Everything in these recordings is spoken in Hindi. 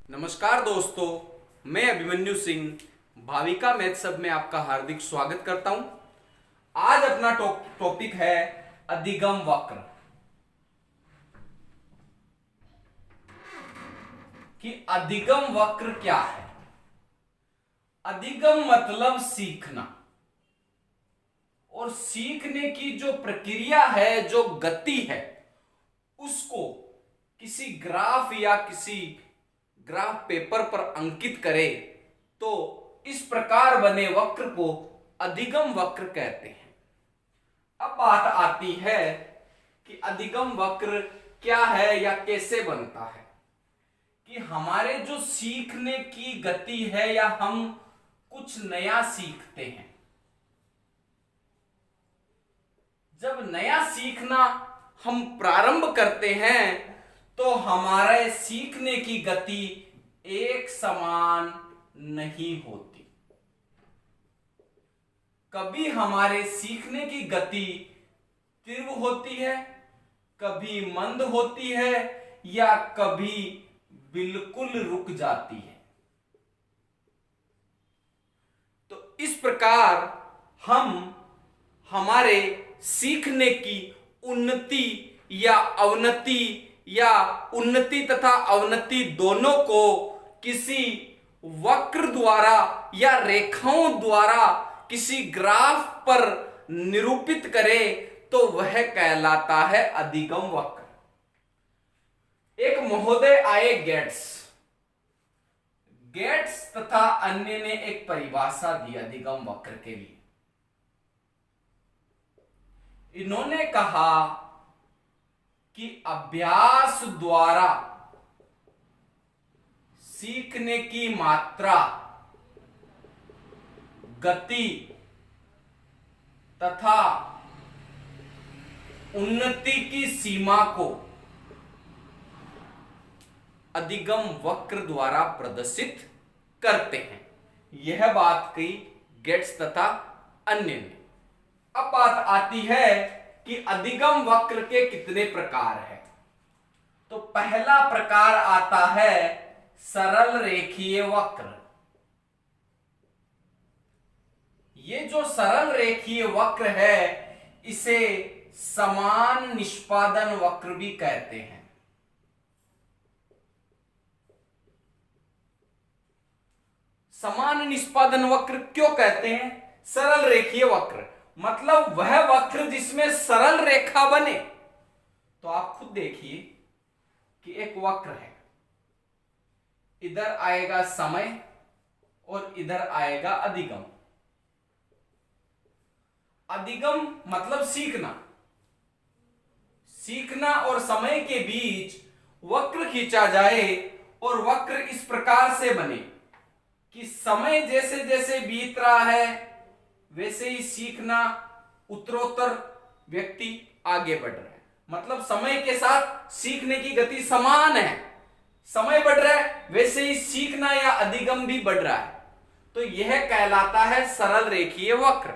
नमस्कार दोस्तों, मैं अभिमन्यु सिंह भाविका मैथ्स सब में आपका हार्दिक स्वागत करता हूं। आज अपना टॉपिक है अधिगम वक्र। कि अधिगम वक्र क्या है। अधिगम मतलब सीखना, और सीखने की जो प्रक्रिया है, जो गति है, उसको किसी ग्राफ या किसी ग्राफ पेपर पर अंकित करे तो इस प्रकार बने वक्र को अधिगम वक्र कहते हैं। अब बात आती है कि अधिगम वक्र क्या है या कैसे बनता है। कि हमारे जो सीखने की गति है या हम कुछ नया सीखते हैं, जब नया सीखना हम प्रारंभ करते हैं तो हमारे सीखने की गति एक समान नहीं होती। कभी हमारे सीखने की गति तीव्र होती है, कभी मंद होती है, या कभी बिल्कुल रुक जाती है। तो इस प्रकार हम हमारे सीखने की उन्नति या अवनति या उन्नति तथा अवनति दोनों को किसी वक्र द्वारा या रेखाओं द्वारा किसी ग्राफ पर निरूपित करे तो वह कहलाता है अधिगम वक्र। एक महोदय आए गेट्स तथा अन्य ने एक परिभाषा दी अधिगम वक्र के लिए। इन्होंने कहा कि अभ्यास द्वारा सीखने की मात्रा, गति तथा उन्नति की सीमा को अधिगम वक्र द्वारा प्रदर्शित करते हैं। यह बात कही गेट्स तथा अन्य ने। अब बात आती है कि अधिगम वक्र के कितने प्रकार हैं। तो पहला प्रकार आता है सरल रेखीय वक्र। ये जो सरल रेखीय वक्र है इसे समान निष्पादन वक्र भी कहते हैं। समान निष्पादन वक्र क्यों कहते हैं? सरल रेखीय वक्र मतलब वह वक्र जिसमें सरल रेखा बने। तो आप खुद देखिए कि एक वक्र है, इधर आएगा समय और इधर आएगा अधिगम। अधिगम मतलब सीखना और समय के बीच वक्र खींचा जाए और वक्र इस प्रकार से बने कि समय जैसे जैसे बीत रहा है वैसे ही सीखना उत्तरोत्तर व्यक्ति आगे बढ़ रहा है। मतलब समय के साथ सीखने की गति समान है, समय बढ़ रहा है वैसे ही सीखना या अधिगम भी बढ़ रहा है। तो यह कहलाता है सरल रेखीय वक्र।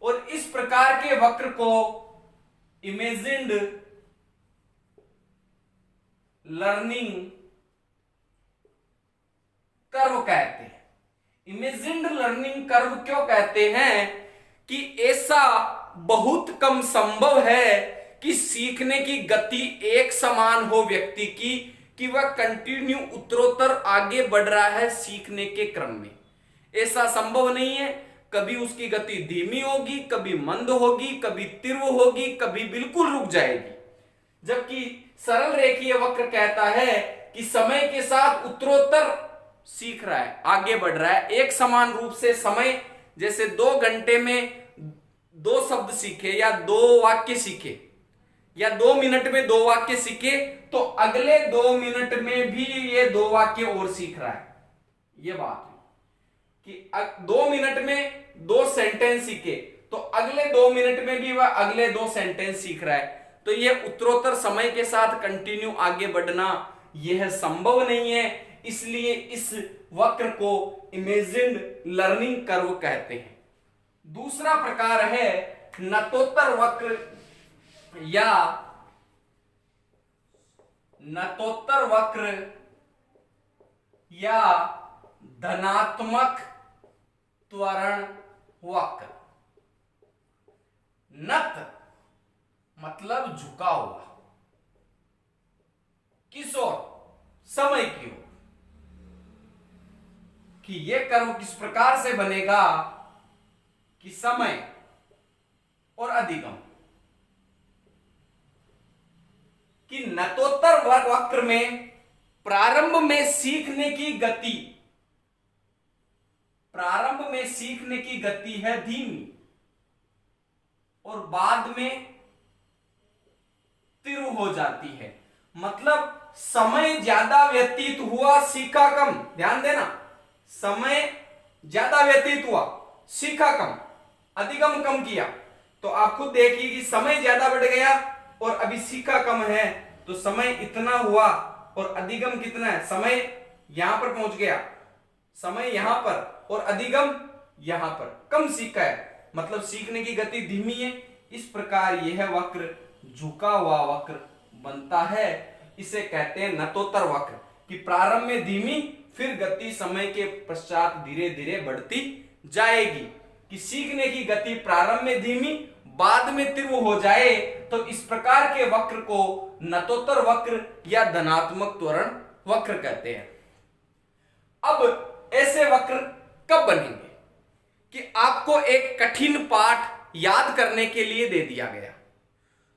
और इस प्रकार के वक्र को इमेजिन्ड लर्निंग कर्व कहते हैं। इमेजिन्ड लर्निंग कर्व क्यों कहते हैं? कि ऐसा बहुत कम संभव है कि सीखने की गति एक समान हो व्यक्ति की, कि वह कंटिन्यू उत्तरोत्तर आगे बढ़ रहा है सीखने के क्रम में। ऐसा संभव नहीं है। कभी उसकी गति धीमी होगी, कभी मंद होगी, कभी तीव्र होगी, कभी बिल्कुल रुक जाएगी। जबकि सरल रेखीय वक्र कहता है कि समय के साथ उत्तरोत्तर सीख रहा है, आगे बढ़ रहा है एक समान रूप से। समय जैसे 2 घंटे में 2 शब्द सीखे या 2 वाक्य सीखे या 2 मिनट में 2 वाक्य सीखे, तो अगले 2 मिनट में भी ये 2 वाक्य और सीख रहा है। ये बात है कि 2 मिनट में 2 सेंटेंस सीखे तो अगले 2 मिनट में भी वह अगले 2 सेंटेंस सीख रहा है। तो यह उत्तरोत्तर समय के साथ कंटिन्यू आगे बढ़ना यह संभव नहीं है। इसलिए इस वक्र को इमेजिन्ड लर्निंग कर्व कहते हैं। दूसरा प्रकार है नतोत्तर वक्र या नतोत्तर वक्र या धनात्मक त्वरण वक्र। नत मतलब झुका हुआ, किस ओर? समय की ओर। कि यह कर्व किस प्रकार से बनेगा कि समय और अधिगम, कि नतोत्तर वक्र में प्रारंभ में सीखने की गति, प्रारंभ में सीखने की गति है धीमी और बाद में तीव्र हो जाती है। मतलब समय ज्यादा व्यतीत हुआ, सीखा कम। ध्यान देना, समय ज्यादा व्यतीत हुआ, सीखा कम, अधिगम कम किया। तो आप खुद देखिए कि समय ज्यादा बढ़ गया और अभी सीखा कम है, तो समय इतना हुआ और अधिगम कितना है? समय यहां पर पहुंच गया, समय यहां पर और अधिगम यहां पर, कम सीखा है, मतलब सीखने की गति धीमी है। इस प्रकार यह वक्र झुका हुआ वक्र बनता है। इसे कहते हैं नतोत्तर वक्र, कि प्रारंभ में धीमी, फिर गति समय के पश्चात धीरे धीरे बढ़ती जाएगी। कि सीखने की गति प्रारंभ में धीमी, बाद में तीव्र हो जाए, तो इस प्रकार के वक्र को नतोत्तर वक्र या धनात्मक त्वरण वक्र कहते हैं। अब ऐसे वक्र कब बनेंगे? कि आपको एक कठिन पाठ याद करने के लिए दे दिया गया,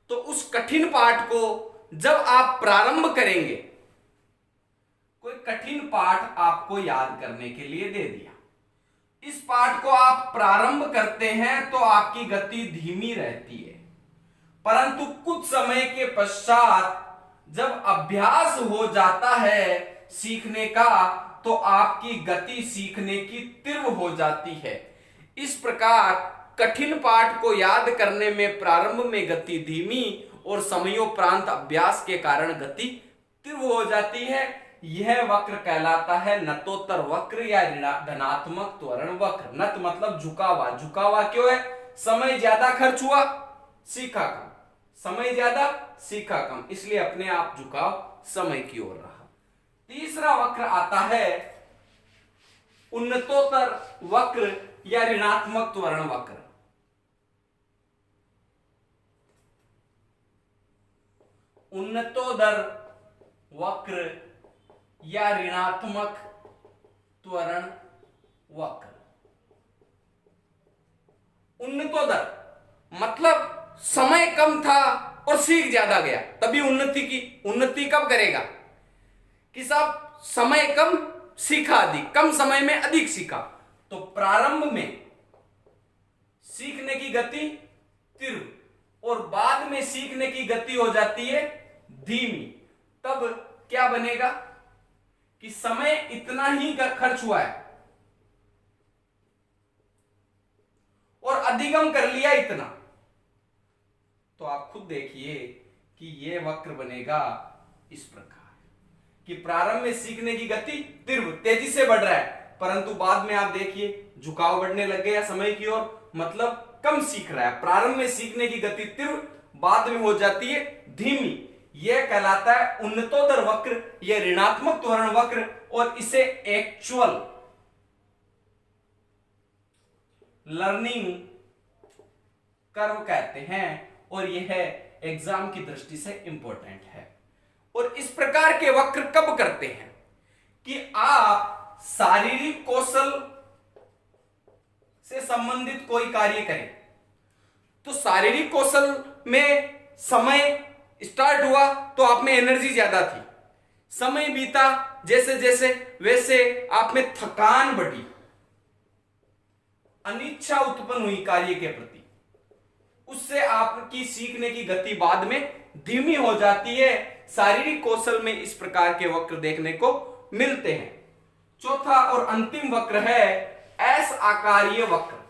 तो उस कठिन पाठ को जब आप प्रारंभ करेंगे, कोई कठिन पाठ आपको याद करने के लिए दे दिया, इस पाठ को आप प्रारंभ करते हैं तो आपकी गति धीमी रहती है, परंतु कुछ समय के पश्चात जब अभ्यास हो जाता है सीखने का, तो आपकी गति सीखने की तीव्र हो जाती है। इस प्रकार कठिन पाठ को याद करने में प्रारंभ में गति धीमी और समयोपरांत अभ्यास के कारण गति तीव्र हो जाती है। यह वक्र कहलाता है नतोत्तर वक्र या धनात्मक त्वरण वक्र। नत मतलब झुका हुआ, झुका हुआ क्यों है? समय ज्यादा खर्च हुआ, सीखा कम, समय ज्यादा, सीखा कम, इसलिए अपने आप झुकाव समय की ओर रहा। तीसरा वक्र आता है उन्नतोत्तर वक्र या ऋणात्मक त्वरण वक्र। उन्नतोत्तर वक्र या ऋणात्मक त्वरण वक्र। उन्नतोत्तर मतलब समय कम था और सीख ज्यादा गया, तभी उन्नति की। उन्नति कब करेगा? कि साहब समय कम, सीखा अधिक, कम समय में अधिक सीखा। तो प्रारंभ में सीखने की गति तीव्र और बाद में सीखने की गति हो जाती है धीमी। तब क्या बनेगा कि समय इतना ही खर्च हुआ है और अधिगम कर लिया इतना। तो आप खुद देखिए कि यह वक्र बनेगा इस प्रकार कि प्रारंभ में सीखने की गति तीव्र, तेजी से बढ़ रहा है, परंतु बाद में आप देखिए झुकाव बढ़ने लग गया समय की ओर, मतलब कम सीख रहा है। प्रारंभ में सीखने की गति तीव्र, बाद में हो जाती है धीमी। यह कहलाता है उन्नतोत्तर वक्र या ऋणात्मक त्वरण वक्र, और इसे एक्चुअल लर्निंग कर्व कहते हैं, और यह एग्जाम की दृष्टि से इंपॉर्टेंट है। और इस प्रकार के वक्र कब करते हैं? कि आप शारीरिक कौशल से संबंधित कोई कार्य करें, तो शारीरिक कौशल में समय स्टार्ट हुआ तो आप में एनर्जी ज्यादा थी, समय बीता जैसे जैसे वैसे आप में थकान बढ़ी, अनिच्छा उत्पन्न हुई कार्य के प्रति, उससे आपकी सीखने की गति बाद में धीमी हो जाती है। शारीरिक कौशल में इस प्रकार के वक्र देखने को मिलते हैं। चौथा और अंतिम वक्र है एस आकारीय वक्र।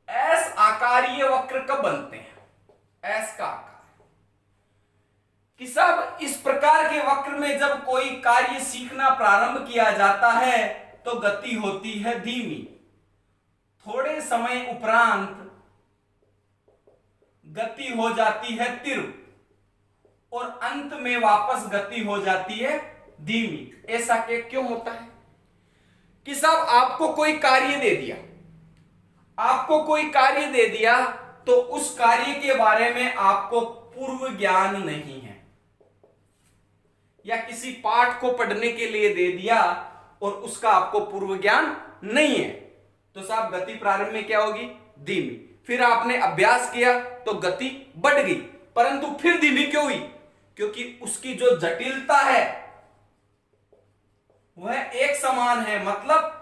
एस आकारीय वक्र कब बनते हैं? एस का आकार कि सब इस प्रकार के वक्र में जब कोई कार्य सीखना प्रारंभ किया जाता है तो गति होती है धीमी, थोड़े समय उपरांत गति हो जाती है तीव्र, और अंत में वापस गति हो जाती है धीमी। ऐसा क्यों होता है कि साहब आपको कोई कार्य दे दिया, आपको कोई कार्य दे दिया तो उस कार्य के बारे में आपको पूर्व ज्ञान नहीं है, या किसी पाठ को पढ़ने के लिए दे दिया और उसका आपको पूर्व ज्ञान नहीं है, तो साहब गति प्रारंभ में क्या होगी? धीमी। फिर आपने अभ्यास किया तो गति बढ़ गई, परंतु फिर धीमी क्यों हुई? क्योंकि उसकी जो जटिलता है वह एक समान है, मतलब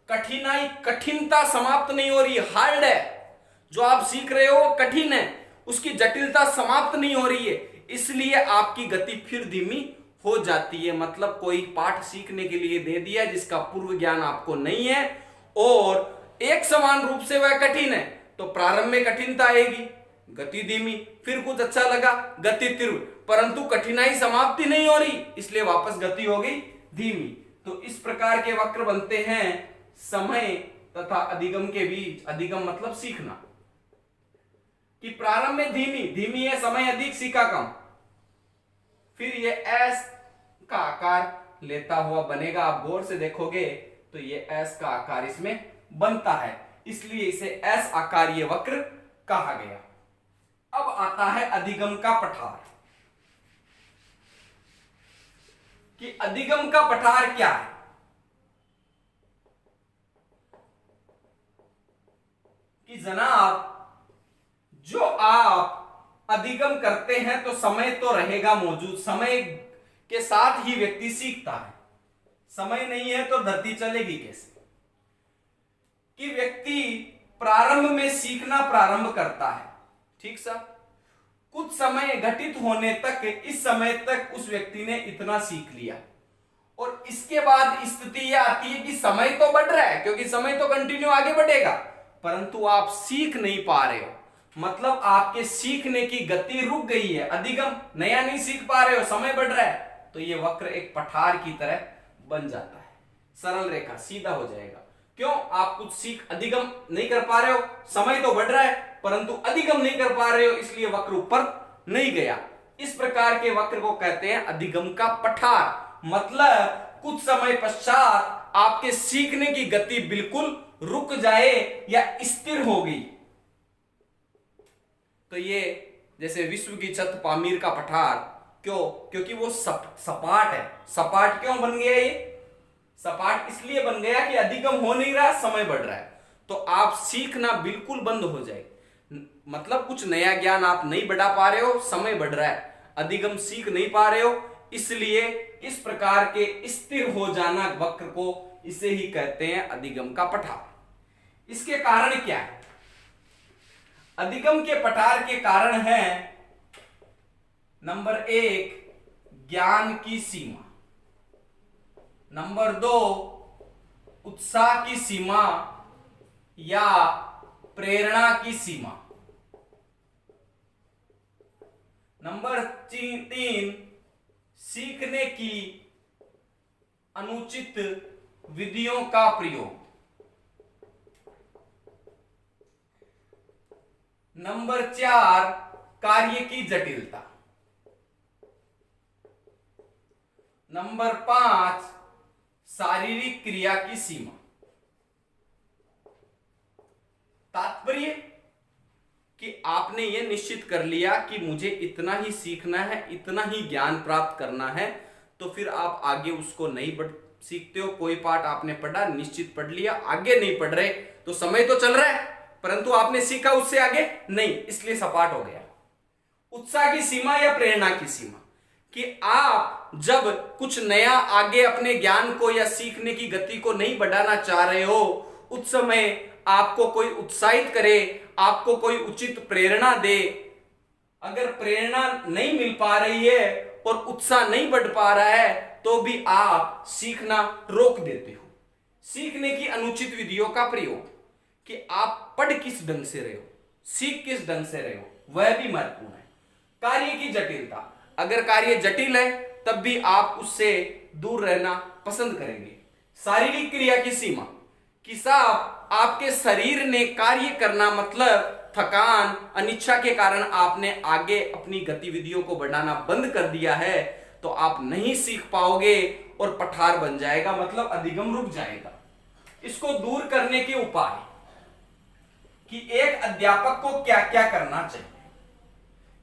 कठिनता समाप्त नहीं हो रही, हार्ड है। जो आप सीख रहे हो वो कठिन है, उसकी जटिलता समाप्त नहीं हो रही है, इसलिए आपकी गति फिर धीमी हो जाती है। मतलब कोई पाठ सीखने के लिए दे दिया जिसका पूर्व ज्ञान आपको नहीं है और एक समान रूप से वह कठिन है, तो प्रारंभ में कठिनता आएगी, गति धीमी, फिर कुछ अच्छा लगा, गति तीव्र, परंतु कठिनाई समाप्ति नहीं हो रही, इसलिए वापस गति हो गई धीमी। तो इस प्रकार के वक्र बनते हैं समय तथा अधिगम के बीच। अधिगम मतलब सीखना, कि प्रारंभ में धीमी है, समय अधिक, सीखा कम, फिर ये एस का आकार लेता हुआ बनेगा। आप गौर से देखोगे तो ये एस का आकार इसमें बनता है, इसलिए इसे एस आकारीय वक्र कहा गया। अब आता है अधिगम का पठार, कि अधिगम का पठार क्या है? कि जनाब जो आप अधिगम करते हैं तो समय तो रहेगा मौजूद, समय के साथ ही व्यक्ति सीखता है। समय नहीं है तो धरती चलेगी कैसे? कि व्यक्ति प्रारंभ में सीखना प्रारंभ करता है, ठीक साहब, कुछ समय घटित होने तक, इस समय तक उस व्यक्ति ने इतना सीख लिया, और इसके बाद स्थिति यह आती है कि समय तो बढ़ रहा है, क्योंकि समय तो कंटिन्यू आगे बढ़ेगा, परंतु आप सीख नहीं पा रहे हो, मतलब आपके सीखने की गति रुक गई है, अधिगम नया नहीं सीख पा रहे हो, समय बढ़ रहा है, तो ये वक्र एक पठार की तरह बन जाता है, सरल रेखा, सीधा हो जाएगा। क्यों? आप कुछ सीख अधिगम नहीं कर पा रहे हो, समय तो बढ़ रहा है परंतु अधिगम नहीं कर पा रहे हो, इसलिए वक्र ऊपर नहीं गया। इस प्रकार के वक्र को कहते हैं अधिगम का पठार। मतलब कुछ समय पश्चात आपके सीखने की गति बिल्कुल रुक जाए या स्थिर हो गई, तो ये जैसे विश्व की छत पामीर का पठार, क्यों? क्योंकि वो सपाट है। सपाट क्यों बन गया? ये सपाट इसलिए बन गया कि अधिगम हो नहीं रहा, समय बढ़ रहा है, तो आप सीखना बिल्कुल बंद हो जाए, मतलब कुछ नया ज्ञान आप नहीं बढ़ा पा रहे हो, समय बढ़ रहा है, अधिगम सीख नहीं पा रहे हो, इसलिए इस प्रकार के स्थिर हो जाना वक्र को, इसे ही कहते हैं अधिगम का पठार। इसके कारण क्या है? अधिगम के पठार के कारण है, नंबर 1 ज्ञान की सीमा, नंबर 2 उत्साह की सीमा या प्रेरणा की सीमा, नंबर 3 सीखने की अनुचित विधियों का प्रयोग, नंबर 4 कार्य की जटिलता, नंबर 5 शारीरिक क्रिया की सीमा। तात्पर्य कि आपने यह निश्चित कर लिया कि मुझे इतना ही सीखना है, इतना ही ज्ञान प्राप्त करना है, तो फिर आप आगे उसको नहीं बढ़ सीखते हो। कोई पाठ आपने पढ़ा, निश्चित पढ़ लिया, आगे नहीं पढ़ रहे, तो समय तो चल रहा है परंतु आपने सीखा उससे आगे नहीं, इसलिए सपाट हो गया। उत्साह की सीमा या प्रेरणा की सीमा, कि आप जब कुछ नया आगे अपने ज्ञान को या सीखने की गति को नहीं बढ़ाना चाह रहे हो, उस समय आपको कोई उत्साहित करे, आपको कोई उचित प्रेरणा दे। अगर प्रेरणा नहीं मिल पा रही है और उत्साह नहीं बढ़ पा रहा है, तो भी आप सीखना रोक देते हो। सीखने की अनुचित विधियों का प्रयोग, कि आप पढ़ किस ढंग से रहे हो, सीख किस ढंग से रहे हो, वह भी महत्वपूर्ण है। कार्य की जटिलता, अगर कार्य जटिल है तब भी आप उससे दूर रहना पसंद करेंगे। शारीरिक क्रिया की सीमा, कि साहब आपके शरीर ने कार्य करना, मतलब थकान, अनिच्छा के कारण आपने आगे अपनी गतिविधियों को बढ़ाना बंद कर दिया है, तो आप नहीं सीख पाओगे और पठार बन जाएगा, मतलब अधिगम रुक जाएगा। इसको दूर करने के उपाय कि एक अध्यापक को क्या क्या करना चाहिए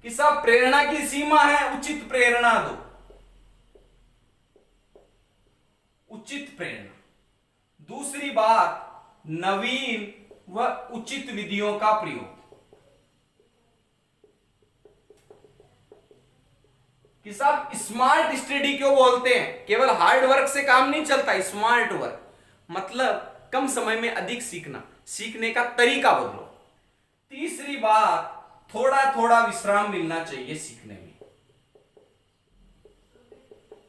कि साहब प्रेरणा की सीमा है, उचित प्रेरणा दो, उचित प्रेरणा। दूसरी बात, नवीन व उचित विधियों का प्रयोग कि साहब स्मार्ट स्टडी क्यों बोलते हैं, केवल हार्ड वर्क से काम नहीं चलता, स्मार्ट वर्क मतलब कम समय में अधिक सीखना, सीखने का तरीका बदलो। तीसरी बात, थोड़ा थोड़ा विश्राम मिलना चाहिए सीखने में,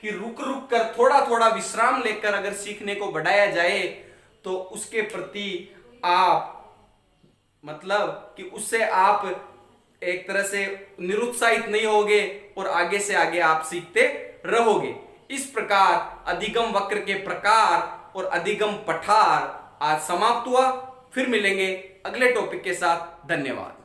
कि रुक रुक कर थोड़ा थोड़ा विश्राम लेकर अगर सीखने को बढ़ाया जाए तो उसके प्रति आप मतलब कि उससे आप एक तरह से निरुत्साहित नहीं होगे और आगे से आगे आप सीखते रहोगे। इस प्रकार अधिगम वक्र के प्रकार और अधिगम पठार आज समाप्त हुआ। फिर मिलेंगे अगले टॉपिक के साथ। धन्यवाद।